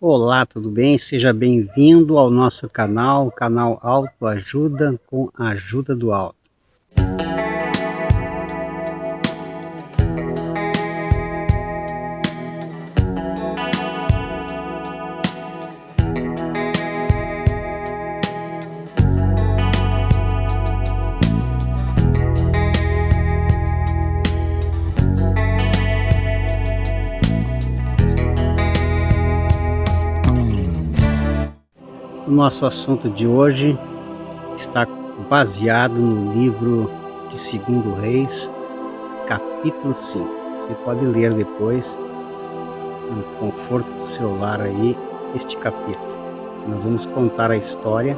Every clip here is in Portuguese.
Olá, tudo bem? Seja bem-vindo ao nosso canal, o canal Autoajuda com a ajuda do Alto. O nosso assunto de hoje está baseado no livro de 2 Reis, capítulo 5. Você pode ler depois, no conforto do celular aí, este capítulo. Nós vamos contar a história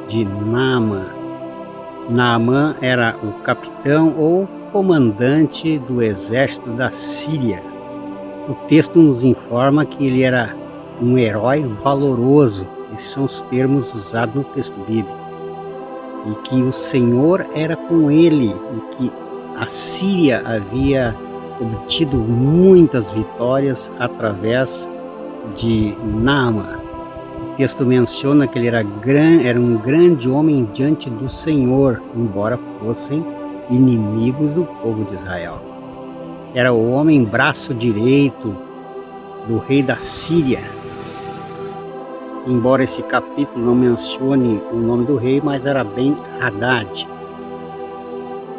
de Naamã. Naamã era o capitão ou comandante do exército da Síria. O texto nos informa que ele era um herói valoroso. Esses são os termos usados no texto bíblico. E que o Senhor era com ele e que a Síria havia obtido muitas vitórias através de Naamã. O texto menciona que ele era um grande homem diante do Senhor, embora fossem inimigos do povo de Israel. Era o homem braço direito do rei da Síria. Embora esse capítulo não mencione o nome do rei, mas era Ben-Hadad.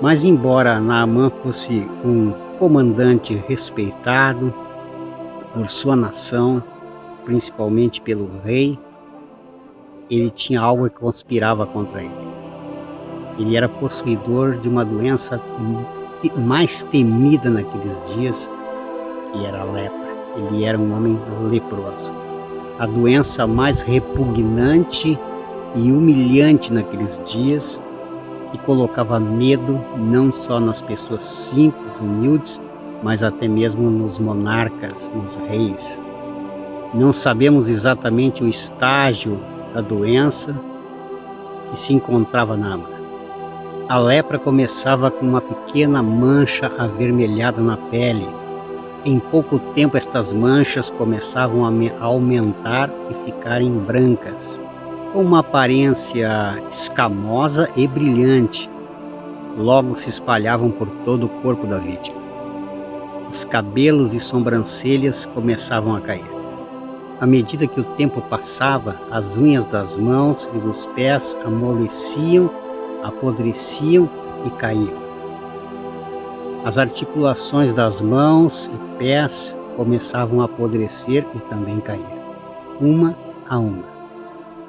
Mas embora Naamã fosse um comandante respeitado por sua nação, principalmente pelo rei, ele tinha algo que conspirava contra ele. Ele era possuidor de uma doença mais temida naqueles dias, que era a lepra. Ele era um homem leproso. A doença mais repugnante e humilhante naqueles dias, que colocava medo não só nas pessoas simples, humildes, mas até mesmo nos monarcas, nos reis. Não sabemos exatamente o estágio da doença que se encontrava Naamã. A lepra começava com uma pequena mancha avermelhada na pele. Em pouco tempo estas manchas começavam a aumentar e ficarem brancas, com uma aparência escamosa e brilhante. Logo se espalhavam por todo o corpo da vítima. Os cabelos e sobrancelhas começavam a cair. À medida que o tempo passava, as unhas das mãos e dos pés amoleciam, apodreciam e caíam. As articulações das mãos e pés começavam a apodrecer e também cair, uma a uma.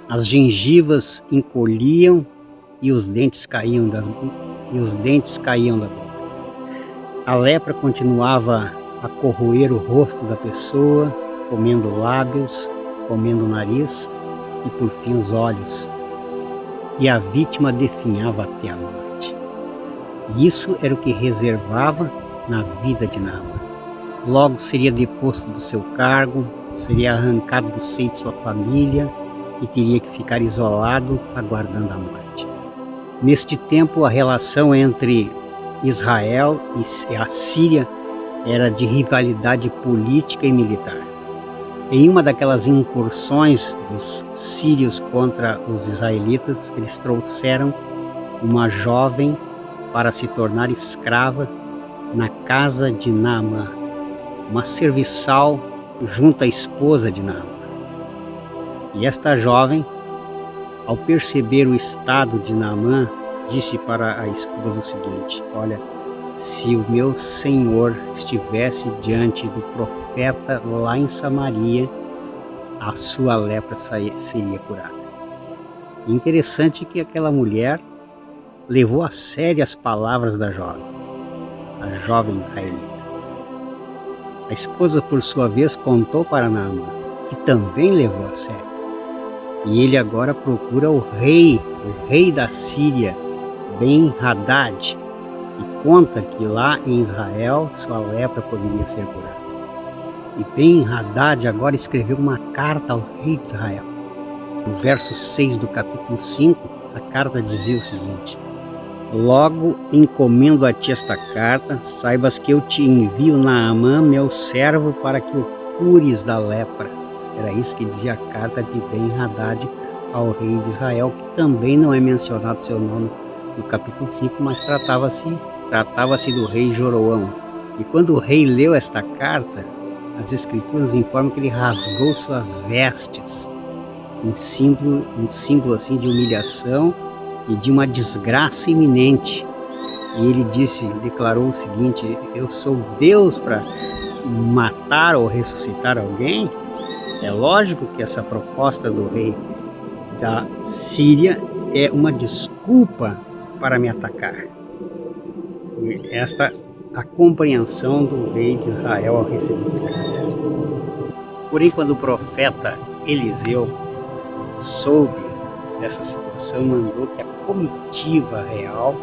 As gengivas encolhiam e os dentes caíam da boca. A lepra continuava a corroer o rosto da pessoa, comendo lábios, comendo o nariz e por fim os olhos. E a vítima definhava até a morte. Isso era o que reservava na vida de Naamã. Logo seria deposto do seu cargo, seria arrancado do seio de sua família e teria que ficar isolado, aguardando a morte. Neste tempo, a relação entre Israel e a Síria era de rivalidade política e militar. Em uma daquelas incursões dos sírios contra os israelitas, eles trouxeram uma jovem para se tornar escrava na casa de Naamã, uma serviçal junto à esposa de Naamã. E esta jovem, ao perceber o estado de Naamã, disse para a esposa o seguinte: olha, se o meu senhor estivesse diante do profeta lá em Samaria, a sua lepra seria curada. Interessante que aquela mulher levou a sério as palavras da jovem, a jovem israelita. A esposa, por sua vez, contou para Naamã, que também levou a sério. E ele agora procura o rei da Síria, Ben-Hadad, e conta que lá em Israel sua lepra poderia ser curada. E Ben-Hadad agora escreveu uma carta ao rei de Israel. No verso 6 do capítulo 5, a carta dizia o seguinte: logo encomendo a ti esta carta, saibas que eu te envio Naamã, meu servo, para que o cures da lepra. Era isso que dizia a carta de Ben-Hadad ao rei de Israel, que também não é mencionado seu nome no capítulo 5, mas tratava-se do rei Joroão. E quando o rei leu esta carta, as escrituras informam que ele rasgou suas vestes, um símbolo assim de humilhação e de uma desgraça iminente. E ele declarou o seguinte: eu sou Deus para matar ou ressuscitar alguém? É lógico que essa proposta do rei da Síria é uma desculpa para me atacar. E esta a compreensão do rei de Israel ao receber a carta. Porém, quando o profeta Eliseu soube dessa situação, mandou que a comitiva real,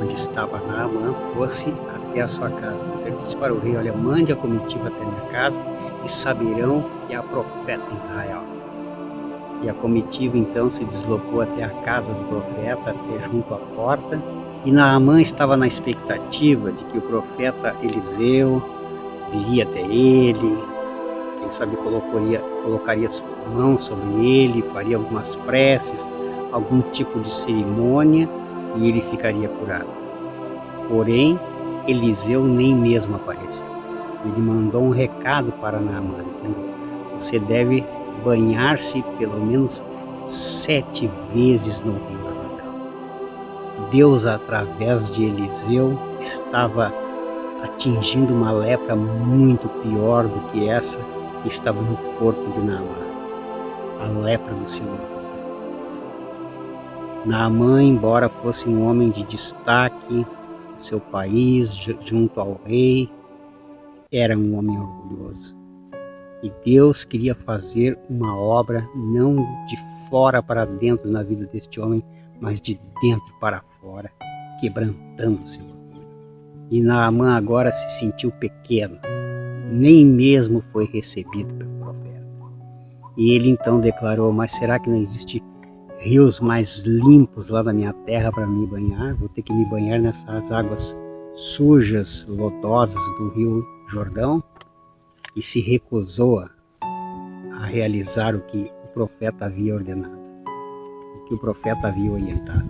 onde estava Naamã, fosse até a sua casa. Então ele disse para o rei: olha, mande a comitiva até minha casa e saberão que há profeta em Israel. E a comitiva então se deslocou até a casa do profeta, até junto à porta, e Naamã estava na expectativa de que o profeta Eliseu viria até ele, quem sabe colocaria sua mão sobre ele, faria algumas preces, algum tipo de cerimônia, e ele ficaria curado. Porém, Eliseu nem mesmo apareceu. Ele mandou um recado para Naamã, dizendo: você deve banhar-se pelo menos 7 vezes no Rio Jordão. Deus, através de Eliseu, estava atingindo uma lepra muito pior do que essa que estava no corpo de Naamã, a lepra do seu orgulho. Naamã, embora fosse um homem de destaque no seu país, junto ao rei, era um homem orgulhoso. E Deus queria fazer uma obra não de fora para dentro na vida deste homem, mas de dentro para fora, quebrantando seu orgulho. E Naamã agora se sentiu pequeno, nem mesmo foi recebido pelo profeta. E ele então declarou: mas será que não existe rios mais limpos lá na minha terra para me banhar? Vou ter que me banhar nessas águas sujas, lodosas do rio Jordão? E se recusou a realizar o que o profeta havia ordenado, o que o profeta havia orientado.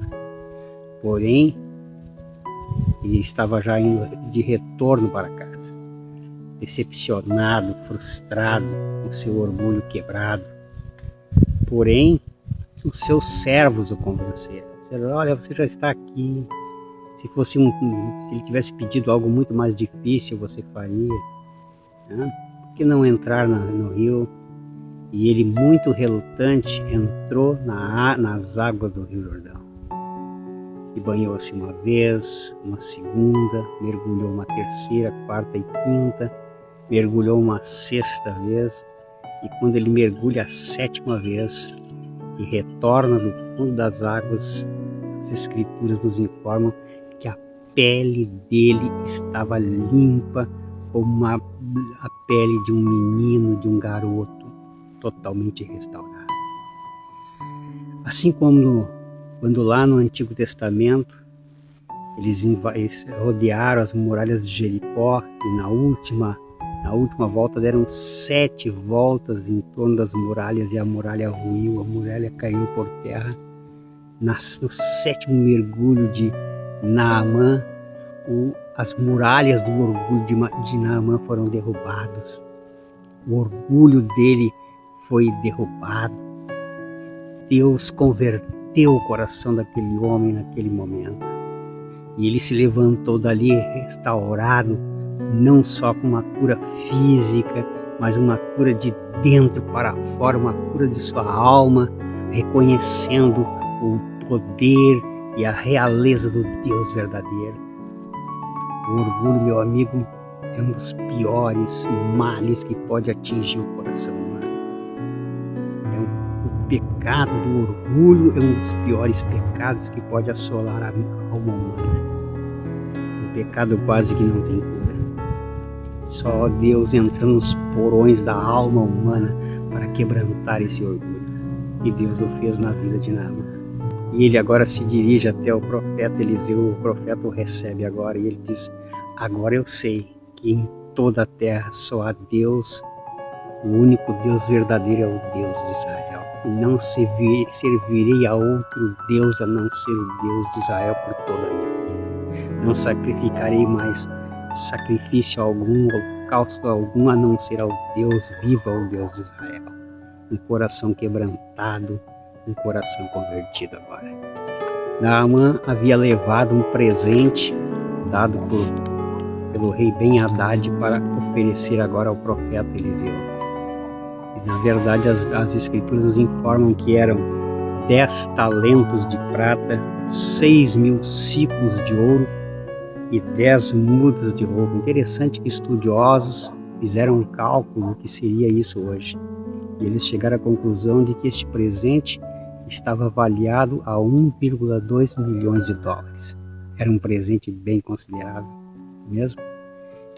Porém, ele estava já indo de retorno para casa, decepcionado, frustrado, com seu orgulho quebrado. Porém, os seus servos o convenceram. Disseram: olha, você já está aqui. Se ele tivesse pedido algo muito mais difícil, você faria. Por que não entrar no rio? E ele, muito relutante, entrou nas águas do Rio Jordão. E banhou-se uma vez, uma segunda, mergulhou uma terceira, quarta e quinta, mergulhou uma sexta vez. E quando ele mergulha a 7ª vez e retorna do fundo das águas, as escrituras nos informam que a pele dele estava limpa, como a pele de um menino, de um garoto, totalmente restaurado. Assim como quando lá no Antigo Testamento eles rodearam as muralhas de Jericó e na última volta deram 7 voltas em torno das muralhas e a muralha ruiu, a muralha caiu por terra. No 7º mergulho de Naamã, as muralhas do orgulho de Naamã foram derrubadas. O orgulho dele foi derrubado. Deus converteu o coração daquele homem naquele momento. E ele se levantou dali restaurado, não só com uma cura física, mas uma cura de dentro para fora, uma cura de sua alma, reconhecendo o poder e a realeza do Deus verdadeiro. O orgulho, meu amigo, é um dos piores males que pode atingir o coração humano. O pecado do orgulho é um dos piores pecados que pode assolar a alma humana. Um pecado quase que não tem cura. Só Deus entrando nos porões da alma humana para quebrantar esse orgulho. E Deus o fez na vida de Naamã. E ele agora se dirige até o profeta Eliseu, o profeta o recebe agora, e ele diz: agora eu sei que em toda a terra só há Deus O único Deus verdadeiro é o Deus de Israel. E não servirei a outro Deus a não ser o Deus de Israel por toda a minha vida. Não sacrificarei mais sacrifício algum, holocausto algum, a não ser ao Deus vivo, ao Deus de Israel. Um coração quebrantado, um coração convertido agora. Naamã havia levado um presente dado pelo rei Ben-Hadad para oferecer agora ao profeta Eliseu. E, na verdade, as escrituras nos informam que eram 10 talentos de prata, 6.000 ciclos de ouro e 10 mudas de roupa. Interessante que estudiosos fizeram um cálculo do que seria isso hoje. E eles chegaram à conclusão de que este presente estava avaliado a 1,2 milhões de dólares. Era um presente bem considerável mesmo.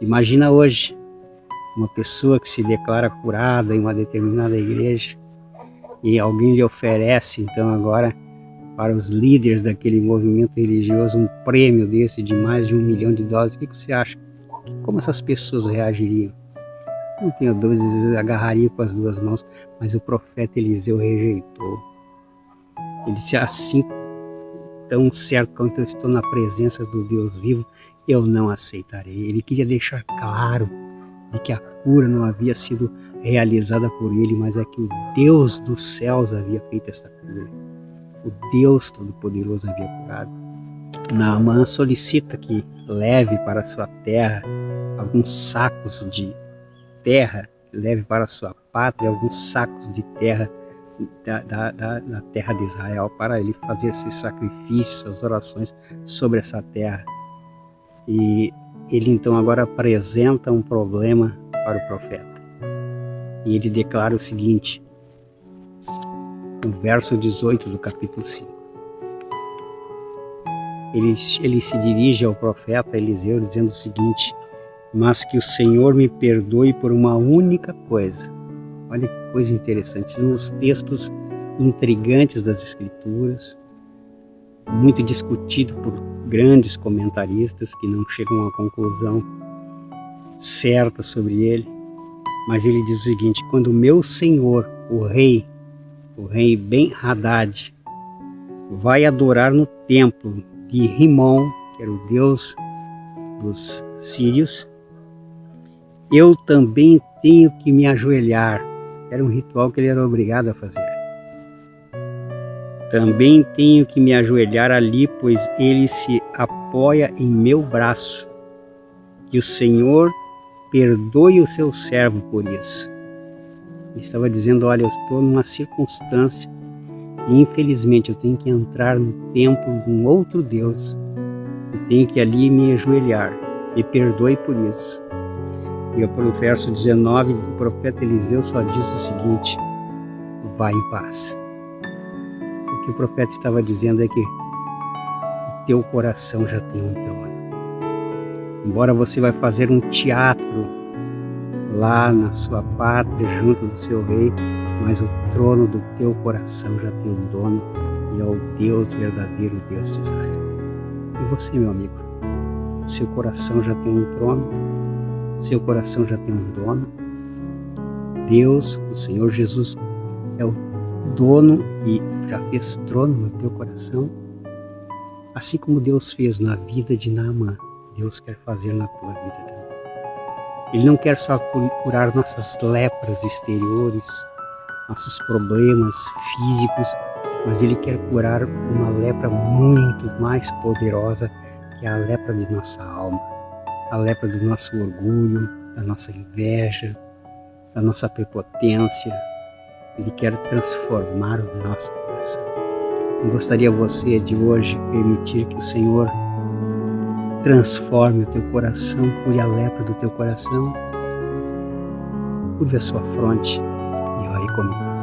Imagina hoje uma pessoa que se declara curada em uma determinada igreja e alguém lhe oferece então agora para os líderes daquele movimento religioso um prêmio desse de mais de 1 milhão de dólares. O que você acha? Como essas pessoas reagiriam? Não tenho dúvidas, agarraria com as duas mãos, mas o profeta Eliseu rejeitou. Ele disse assim: tão certo quanto eu estou na presença do Deus vivo, eu não aceitarei. Ele queria deixar claro de que a cura não havia sido realizada por ele, mas é que o Deus dos céus havia feito esta cura. O Deus Todo-Poderoso havia curado. Naamã solicita que leve para sua terra alguns sacos de terra, leve para sua pátria alguns sacos de terra da terra de Israel, para ele fazer esses sacrifícios, essas orações sobre essa terra. E ele então agora apresenta um problema para o profeta. E ele declara o seguinte, no verso 18 do capítulo 5. Ele se dirige ao profeta Eliseu dizendo o seguinte: mas que o Senhor me perdoe por uma única coisa. Olha que coisa interessante. São os textos intrigantes das Escrituras, muito discutido por grandes comentaristas que não chegam a uma conclusão certa sobre ele. Mas ele diz o seguinte: quando o meu Senhor, o rei Ben-Hadad, vai adorar no templo de Rimon, que era o deus dos sírios, eu também tenho que me ajoelhar. Era um ritual que ele era obrigado a fazer. Também tenho que me ajoelhar ali, pois ele se apoia em meu braço. Que o Senhor perdoe o seu servo por isso. Ele estava dizendo: olha, eu estou numa circunstância e infelizmente eu tenho que entrar no templo de um outro Deus. Eu tenho que ali me ajoelhar. Me perdoe por isso. E para o verso 19, o profeta Eliseu só diz o seguinte: vá em paz. O que o profeta estava dizendo é que o teu coração já tem um trono. Embora você vai fazer um teatro lá na sua pátria, junto do seu rei, mas o trono do teu coração já tem um dono, e é o Deus verdadeiro, o Deus de Israel. E você, meu amigo, seu coração já tem um trono? Seu coração já tem um dono? Deus, o Senhor Jesus, é o dono e já fez trono no teu coração? Assim como Deus fez na vida de Naamã, Deus quer fazer na tua vida também. Ele não quer só curar nossas lepras exteriores, nossos problemas físicos, mas Ele quer curar uma lepra muito mais poderosa, que é a lepra de nossa alma, a lepra do nosso orgulho, da nossa inveja, da nossa prepotência. Ele quer transformar o nosso coração. Eu gostaria você de hoje permitir que o Senhor transforme o teu coração, cure a lepra do teu coração, curve a sua fronte e ore comigo.